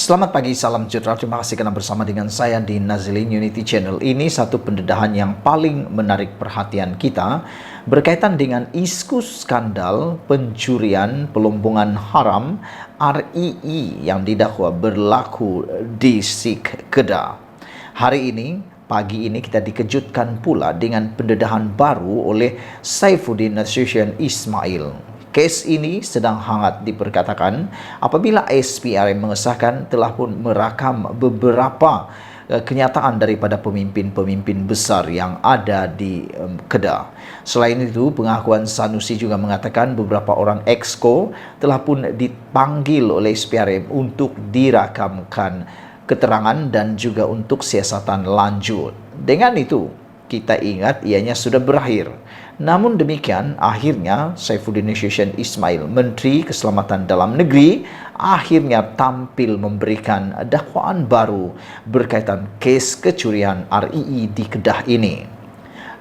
Selamat pagi, salam sejahtera. Terima kasih karena bersama dengan saya di Nazilin Unity Channel. Ini satu pendedahan yang paling menarik perhatian kita berkaitan dengan isu skandal pencurian pelombongan haram RII yang didakwa berlaku di SIK Kedah. Hari ini, pagi ini kita dikejutkan pula dengan pendedahan baru oleh Saifuddin Nasution Ismail. Kes ini sedang hangat diperkatakan apabila SPRM mengesahkan telah pun merakam beberapa kenyataan daripada pemimpin-pemimpin besar yang ada di Kedah. Selain itu, pengakuan Sanusi juga mengatakan beberapa orang exco telah pun dipanggil oleh SPRM untuk dirakamkan keterangan dan juga untuk siasatan lanjut. Dengan itu, kita ingat ianya sudah berakhir. Namun demikian, akhirnya Saifuddin Nasution Ismail, Menteri Keselamatan Dalam Negeri, akhirnya tampil memberikan dakwaan baru berkaitan kes kecurian RII di Kedah ini.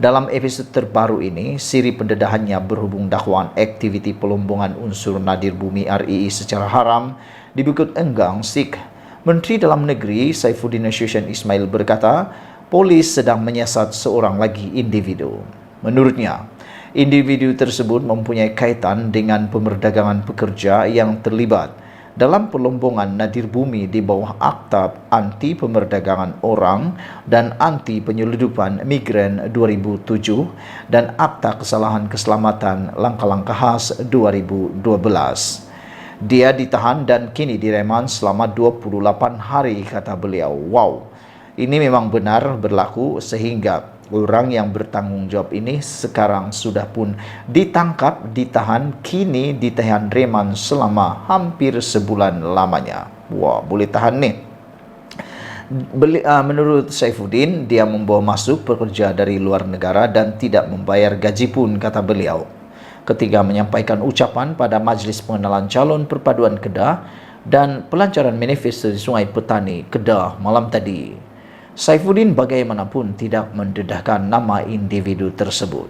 Dalam episode terbaru ini, siri pendedahannya berhubung dakwaan aktiviti pelombongan unsur nadir bumi RII secara haram di Bukit Enggang, SIK. Menteri Dalam Negeri Saifuddin Nasution Ismail berkata, polis sedang menyiasat seorang lagi individu. Menurutnya, individu tersebut mempunyai kaitan dengan pemerdagangan pekerja yang terlibat dalam pelombongan nadir bumi di bawah Akta Anti Pemerdagangan Orang dan Anti Penyeludupan Migran 2007 dan Akta Kesalahan Keselamatan Langkah-Langkah Khas 2012. Dia ditahan dan kini direman selama 28 hari, kata beliau. Wow, ini memang benar berlaku sehingga orang yang bertanggung jawab ini sekarang sudah pun ditangkap, ditahan, kini ditahan reman selama hampir sebulan lamanya. Wah, boleh tahan nih. Menurut Saifuddin, dia membawa masuk pekerja dari luar negara dan tidak membayar gaji pun, kata beliau. Ketika menyampaikan ucapan pada Majlis Pengenalan Calon Perpaduan Kedah dan pelancaran manifesto di Sungai Petani, Kedah malam tadi, Saifuddin bagaimanapun tidak mendedahkan nama individu tersebut.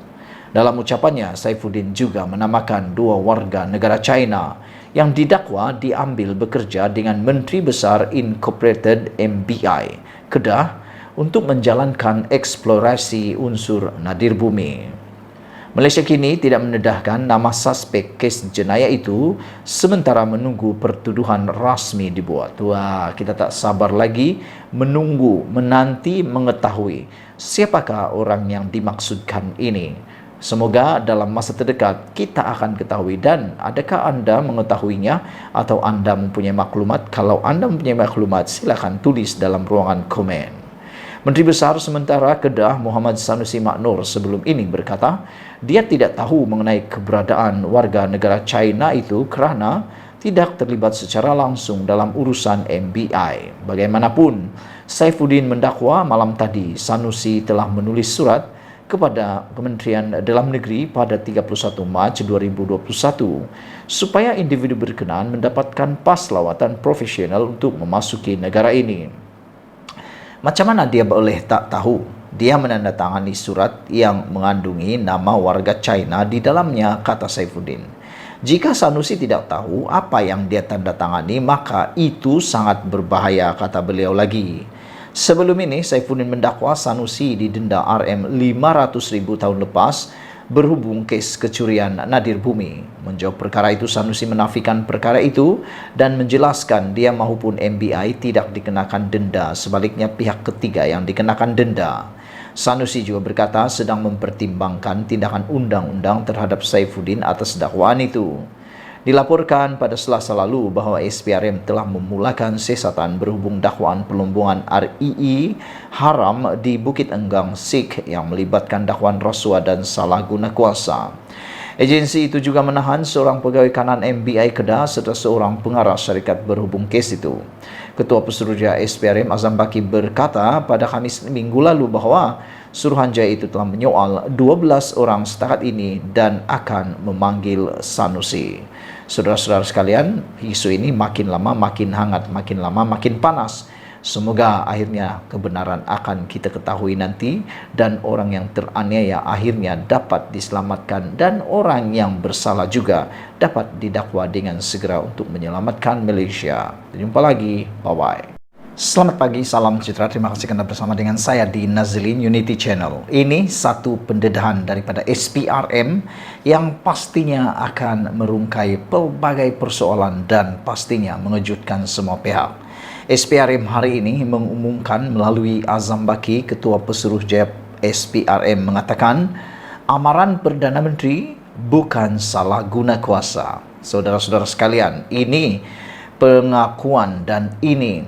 Dalam ucapannya, Saifuddin juga menamakan dua warga negara China yang didakwa diambil bekerja dengan Menteri Besar Incorporated MBI Kedah untuk menjalankan eksplorasi unsur nadir bumi. Malaysia kini tidak mendedahkan nama suspek kes jenayah itu sementara menunggu pertuduhan rasmi dibuat. Wah, kita tak sabar lagi menunggu, menanti, mengetahui siapakah orang yang dimaksudkan ini. Semoga dalam masa terdekat kita akan ketahui. Dan adakah anda mengetahuinya atau anda mempunyai maklumat? Kalau anda mempunyai maklumat, silakan tulis dalam ruangan komen. Menteri Besar sementara Kedah Muhammad Sanusi Maknur sebelum ini berkata, dia tidak tahu mengenai keberadaan warga negara China itu kerana tidak terlibat secara langsung dalam urusan MBI. Bagaimanapun, Saifuddin mendakwa malam tadi Sanusi telah menulis surat kepada Kementerian Dalam Negeri pada 31 Mac 2021 supaya individu berkenaan mendapatkan pas lawatan profesional untuk memasuki negara ini. Macam mana dia boleh tak tahu? Dia menandatangani surat yang mengandungi nama warga China di dalamnya, kata Saifuddin. Jika Sanusi tidak tahu apa yang dia tandatangani, maka itu sangat berbahaya, kata beliau lagi. Sebelum ini, Saifuddin mendakwa Sanusi didenda RM500.000 tahun lepas berhubung kes kecurian nadir bumi. Menjawab perkara itu, Sanusi menafikan perkara itu dan menjelaskan dia maupun MBI tidak dikenakan denda, sebaliknya pihak ketiga yang dikenakan denda. Sanusi juga berkata sedang mempertimbangkan tindakan undang-undang terhadap Saifuddin atas dakwaan itu. Dilaporkan pada Selasa lalu bahawa SPRM telah memulakan siasatan berhubung dakwaan pelombongan RII haram di Bukit Enggang, SIK yang melibatkan dakwaan rasuah dan salah guna kuasa. Agensi itu juga menahan seorang pegawai kanan MBI Kedah serta seorang pengarah syarikat berhubung kes itu. Ketua Pesuruhjaya SPRM Azam Baki berkata pada Khamis minggu lalu bahawa Suruhanjaya itu telah menyoal 12 orang setakat ini dan akan memanggil Sanusi. Saudara-saudara sekalian, isu ini makin lama makin hangat, makin lama makin panas. Semoga akhirnya kebenaran akan kita ketahui nanti dan orang yang teraniaya akhirnya dapat diselamatkan dan orang yang bersalah juga dapat didakwa dengan segera untuk menyelamatkan Malaysia. Jumpa lagi. Bye-bye. Selamat pagi, salam sejahtera. Terima kasih Anda bersama dengan saya di Nazilin Unity Channel. Ini satu pendedahan daripada SPRM yang pastinya akan merungkai pelbagai persoalan dan pastinya mengejutkan semua pihak. SPRM hari ini mengumumkan melalui Azam Baki, Ketua Pesuruhjaya SPRM mengatakan amaran Perdana Menteri bukan salah guna kuasa. Saudara-saudara sekalian, ini pengakuan dan ini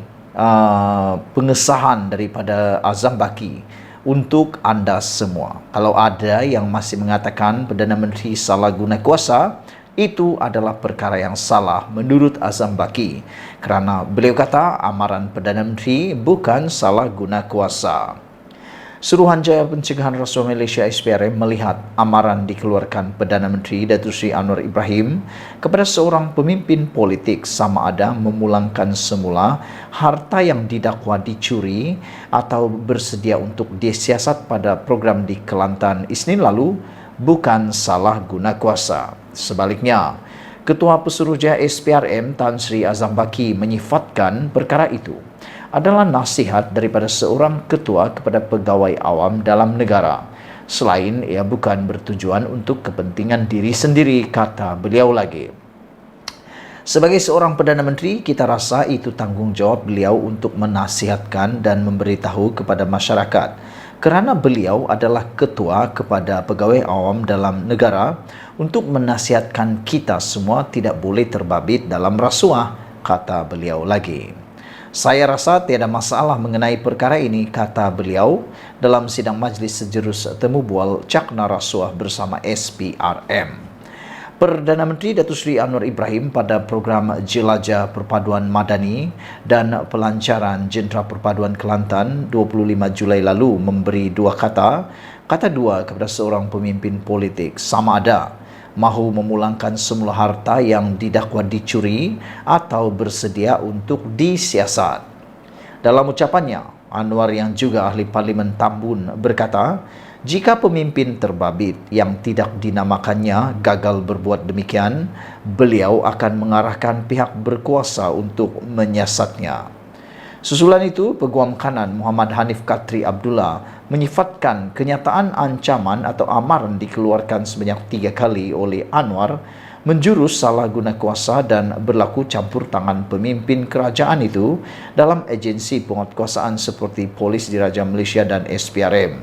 pengesahan daripada Azam Baki untuk anda semua. Kalau ada yang masih mengatakan Perdana Menteri salah guna kuasa, itu adalah perkara yang salah menurut Azam Baki, kerana beliau kata amaran Perdana Menteri bukan salah guna kuasa. Suruhanjaya Pencegahan Rasuah Malaysia SPRM melihat amaran dikeluarkan Perdana Menteri Datuk Seri Anwar Ibrahim kepada seorang pemimpin politik sama ada memulangkan semula harta yang didakwa dicuri atau bersedia untuk disiasat pada program di Kelantan Isnin lalu bukan salah guna kuasa. Sebaliknya, Ketua Pesuruhjaya SPRM Tan Sri Azam Baki menyifatkan perkara itu adalah nasihat daripada seorang ketua kepada pegawai awam dalam negara. Selain ia bukan bertujuan untuk kepentingan diri sendiri, kata beliau lagi. Sebagai seorang Perdana Menteri, kita rasa itu tanggungjawab beliau untuk menasihatkan dan memberitahu kepada masyarakat, kerana beliau adalah ketua kepada pegawai awam dalam negara untuk menasihatkan kita semua tidak boleh terbabit dalam rasuah, kata beliau lagi. Saya rasa tiada masalah mengenai perkara ini, kata beliau dalam sidang Majlis Sejurus Temu Bual Cakna Rasuah bersama SPRM. Perdana Menteri Datuk Seri Anwar Ibrahim pada program Jelajah Perpaduan Madani dan Pelancaran Jentera Perpaduan Kelantan 25 Julai lalu memberi dua kata dua kepada seorang pemimpin politik sama ada mahu memulangkan semula harta yang didakwa dicuri atau bersedia untuk disiasat. Dalam ucapannya, Anwar yang juga ahli Parlimen Tambun berkata, jika pemimpin terbabit yang tidak dinamakannya gagal berbuat demikian, beliau akan mengarahkan pihak berkuasa untuk menyiasatnya. Susulan itu, Peguam Kanan Muhammad Hanif Katri Abdullah menyifatkan kenyataan ancaman atau amaran dikeluarkan sebanyak 3 kali oleh Anwar menjurus salah guna kuasa dan berlaku campur tangan pemimpin kerajaan itu dalam agensi penguatkuasaan seperti Polis Diraja Malaysia dan SPRM.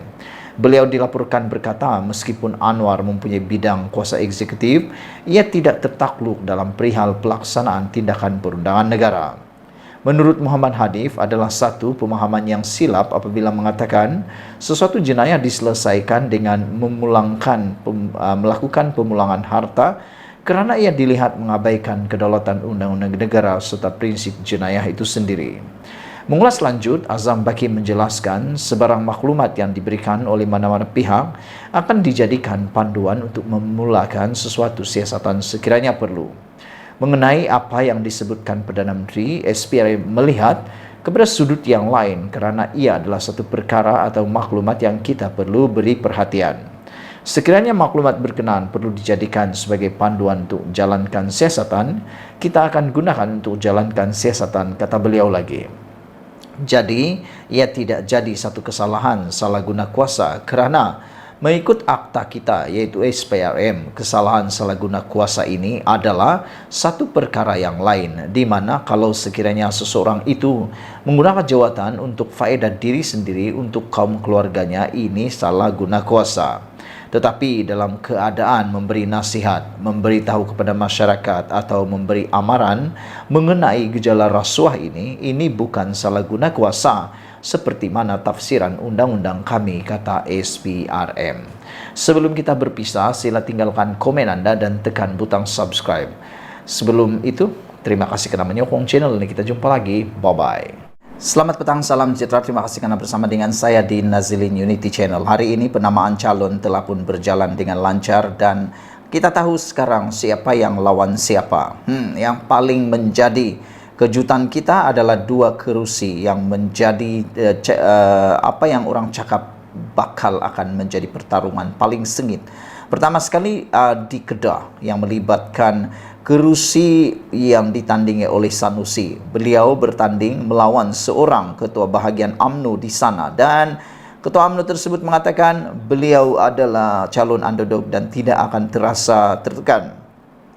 Beliau dilaporkan berkata, meskipun Anwar mempunyai bidang kuasa eksekutif, ia tidak tertakluk dalam perihal pelaksanaan tindakan perundangan negara. Menurut Muhammad Hanif, adalah satu pemahaman yang silap apabila mengatakan sesuatu jenayah diselesaikan dengan melakukan pemulangan harta kerana ia dilihat mengabaikan kedaulatan undang-undang negara serta prinsip jenayah itu sendiri. Mengulas lanjut, Azam Baki menjelaskan sebarang maklumat yang diberikan oleh mana-mana pihak akan dijadikan panduan untuk memulakan sesuatu siasatan sekiranya perlu. Mengenai apa yang disebutkan Perdana Menteri, SPRM melihat kepada sudut yang lain kerana ia adalah satu perkara atau maklumat yang kita perlu beri perhatian. Sekiranya maklumat berkenaan perlu dijadikan sebagai panduan untuk jalankan siasatan, kita akan gunakan untuk jalankan siasatan, kata beliau lagi. Jadi, ia tidak jadi satu kesalahan salah guna kuasa kerana mengikut akta kita iaitu SPRM, kesalahan salah guna kuasa ini adalah satu perkara yang lain di mana kalau sekiranya seseorang itu menggunakan jawatan untuk faedah diri sendiri untuk kaum keluarganya, ini salah guna kuasa. Tetapi dalam keadaan memberi nasihat, memberitahu kepada masyarakat atau memberi amaran mengenai gejala rasuah ini bukan salah guna kuasa seperti mana tafsiran undang-undang kami, kata SPRM. Sebelum kita berpisah, sila tinggalkan komen anda dan tekan butang subscribe. Sebelum itu, terima kasih kerana menyokong channel ini. Kita jumpa lagi. Bye-bye. Selamat petang, salam sejahtera. Terima kasih kerana bersama dengan saya di Nazilin Unity Channel. Hari ini penamaan calon telah pun berjalan dengan lancar dan kita tahu sekarang siapa yang lawan siapa. Yang paling menjadi Kejutan kita adalah 2 kerusi yang menjadi apa yang orang cakap bakal akan menjadi pertarungan paling sengit. Pertama sekali di Kedah yang melibatkan kerusi yang ditandingi oleh Sanusi. Beliau bertanding melawan seorang ketua bahagian UMNO di sana, dan ketua UMNO tersebut mengatakan beliau adalah calon underdog dan tidak akan terasa tertekan.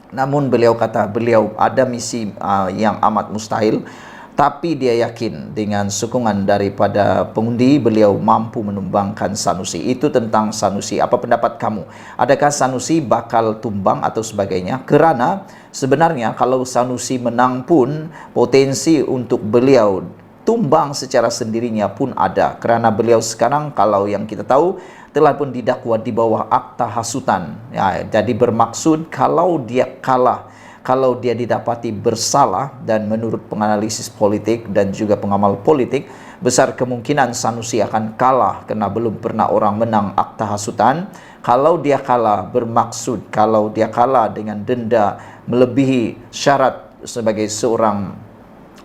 Namun beliau kata beliau ada misi yang amat mustahil, tapi dia yakin dengan sokongan daripada pengundi beliau mampu menumbangkan Sanusi. Itu tentang Sanusi. Apa pendapat kamu? Adakah Sanusi bakal tumbang atau sebagainya? Kerana sebenarnya kalau Sanusi menang pun potensi untuk beliau tumbang secara sendirinya pun ada, kerana beliau sekarang kalau yang kita tahu telah pun didakwa di bawah akta hasutan. Ya, jadi bermaksud kalau dia kalah, kalau dia didapati bersalah, dan menurut penganalisis politik dan juga pengamal politik, besar kemungkinan Sanusi akan kalah kerana belum pernah orang menang akta hasutan. Kalau dia kalah, bermaksud kalau dia kalah dengan denda melebihi syarat sebagai seorang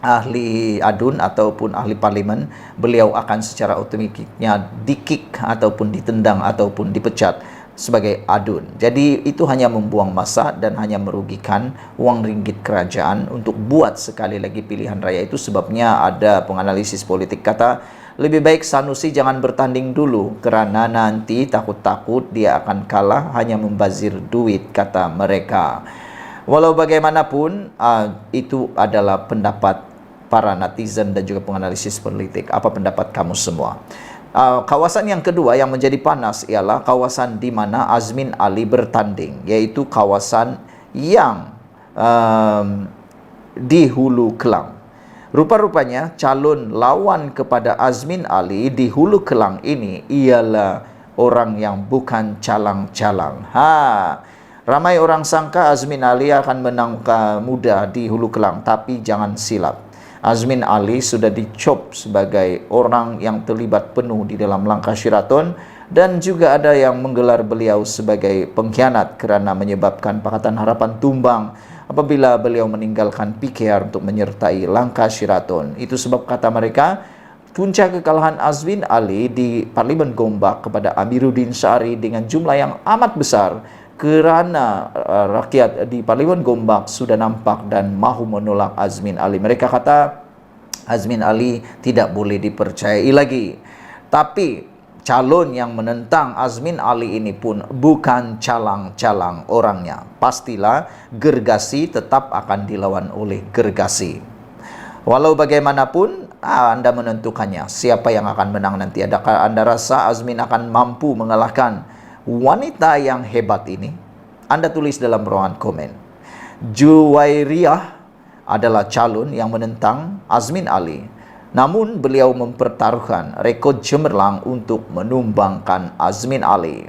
ahli adun ataupun ahli parlimen, beliau akan secara otomatiknya di-kick ataupun ditendang ataupun dipecat sebagai adun. Jadi itu hanya membuang masa dan hanya merugikan wang ringgit kerajaan untuk buat sekali lagi pilihan raya itu. Sebabnya ada penganalisis politik kata lebih baik Sanusi jangan bertanding dulu kerana nanti takut-takut dia akan kalah hanya membazir duit, kata mereka. Walau bagaimanapun itu adalah pendapat para netizen dan juga penganalisis politik. Apa pendapat kamu semua? Kawasan yang kedua yang menjadi panas ialah kawasan di mana Azmin Ali bertanding, yaitu kawasan yang di Hulu Kelang. Rupa-rupanya calon lawan kepada Azmin Ali di Hulu Kelang ini ialah orang yang bukan calang-calang. Ramai orang sangka Azmin Ali akan menang muda di Hulu Kelang, tapi jangan silap. Azmin Ali sudah dicop sebagai orang yang terlibat penuh di dalam langkah Sheraton, dan juga ada yang menggelar beliau sebagai pengkhianat kerana menyebabkan Pakatan Harapan tumbang apabila beliau meninggalkan PKR untuk menyertai langkah Sheraton. Itu sebab kata mereka punca kekalahan Azmin Ali di Parlimen Gombak kepada Amiruddin Syari dengan jumlah yang amat besar, kerana rakyat di Parlimen Gombak sudah nampak dan mahu menolak Azmin Ali. Mereka kata Azmin Ali tidak boleh dipercayai lagi. Tapi calon yang menentang Azmin Ali ini pun bukan calang-calang orangnya. Pastilah gergasi tetap akan dilawan oleh gergasi. Walau bagaimanapun anda menentukannya siapa yang akan menang nanti. Adakah anda rasa Azmin akan mampu mengalahkan wanita yang hebat ini? Anda tulis dalam ruangan komen. Juwairiyah adalah calon yang menentang Azmin Ali, namun beliau mempertaruhkan rekod cemerlang untuk menumbangkan Azmin Ali.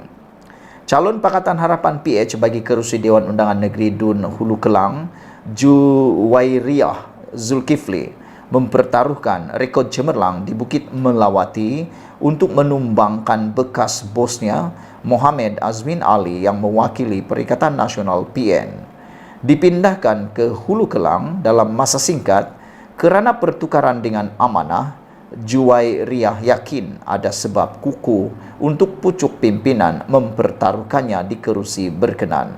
Calon Pakatan Harapan PH bagi kerusi Dewan Undangan Negeri Dun Hulu Kelang, Juwairiyah Zulkifli, mempertaruhkan rekod cemerlang di Bukit Melawati untuk menumbangkan bekas bosnya Mohamed Azmin Ali yang mewakili Perikatan Nasional PN. Dipindahkan ke Hulu Kelang dalam masa singkat kerana pertukaran dengan amanah. Juwairiyah yakin ada sebab kukuh untuk pucuk pimpinan mempertaruhkannya di kerusi berkenan.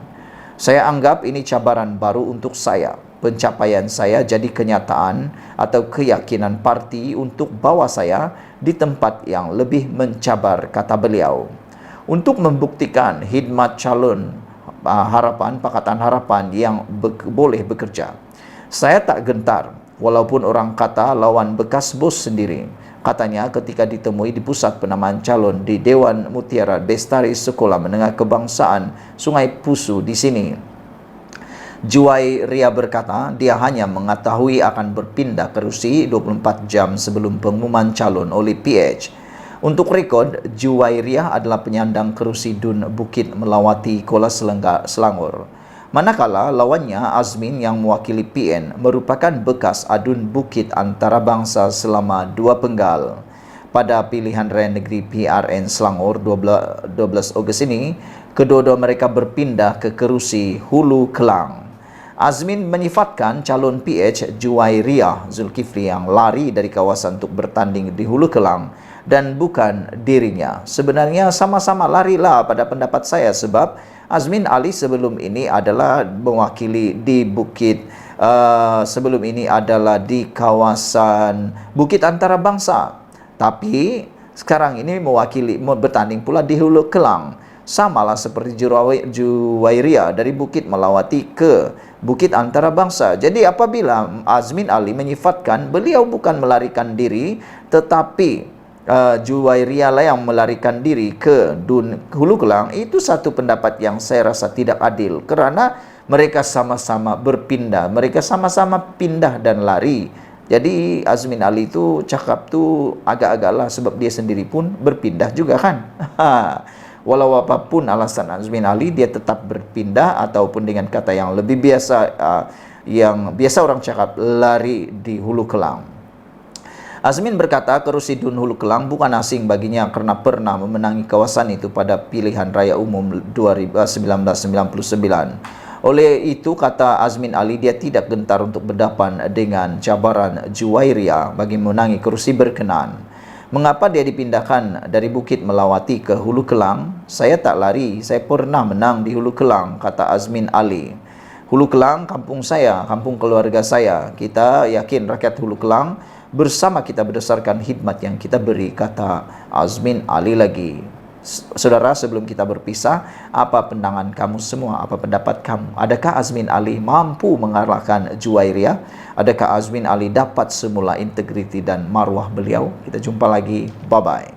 Saya anggap ini cabaran baru untuk saya. Pencapaian saya jadi kenyataan atau keyakinan parti untuk bawa saya di tempat yang lebih mencabar, kata beliau. Untuk membuktikan khidmat calon harapan, Pakatan Harapan yang boleh bekerja, saya tak gentar walaupun orang kata lawan bekas bos sendiri. Katanya ketika ditemui di pusat penamaan calon di Dewan Mutiara Bestari Sekolah Menengah Kebangsaan Sungai Pusu di sini. Juwairiyah berkata dia hanya mengetahui akan berpindah kerusi 24 jam sebelum pengumuman calon oleh PH. Untuk rekod, Juwairiyah adalah penyandang kerusi Dun Bukit Melawati Kuala Selangor. Manakala lawannya Azmin yang mewakili PN merupakan bekas adun Bukit Antarabangsa selama 2 penggal. Pada pilihan raya negeri PRN Selangor 12 Ogos ini, kedua-dua mereka berpindah ke kerusi Hulu Kelang. Azmin menyifatkan calon PH Juwairiyah Zulkifli yang lari dari kawasan untuk bertanding di Hulu Kelang dan bukan dirinya. Sebenarnya sama-sama larilah pada pendapat saya, sebab Azmin Ali sebelum ini adalah mewakili di sebelum ini adalah di kawasan Bukit Antarabangsa, tapi sekarang ini bertanding pula di Hulu Kelang. Samalah seperti Juwairiyah dari Bukit Melawati ke Bukit Antarabangsa. Jadi apabila Azmin Ali menyifatkan beliau bukan melarikan diri, tetapi Juwairiyah lah yang melarikan diri ke Hulu Kelang, itu satu pendapat yang saya rasa tidak adil, kerana mereka sama-sama berpindah, mereka sama-sama pindah dan lari. Jadi Azmin Ali itu cakap tu agak-agaklah, sebab dia sendiri pun berpindah juga kan. Walau apapun alasan Azmin Ali, dia tetap berpindah, ataupun dengan kata yang lebih biasa, yang biasa orang cakap, lari di Hulu Kelang. Azmin berkata kerusi DUN Hulu Kelang bukan asing baginya karena pernah memenangi kawasan itu pada pilihan raya umum 1999. Oleh itu, kata Azmin Ali, dia tidak gentar untuk berdepan dengan cabaran Juwairiyah bagi memenangi kerusi berkenaan. Mengapa dia dipindahkan dari Bukit Melawati ke Hulu Kelang? Saya tak lari, saya pernah menang di Hulu Kelang, kata Azmin Ali. Hulu Kelang kampung saya, kampung keluarga saya. Kita yakin rakyat Hulu Kelang bersama kita berdasarkan khidmat yang kita beri, kata Azmin Ali lagi. Saudara, sebelum kita berpisah, apa pandangan kamu semua? Apa pendapat kamu? Adakah Azmin Ali mampu mengalahkan Juwairiyah? Adakah Azmin Ali dapat semula integriti dan marwah beliau? Kita jumpa lagi. Bye-bye.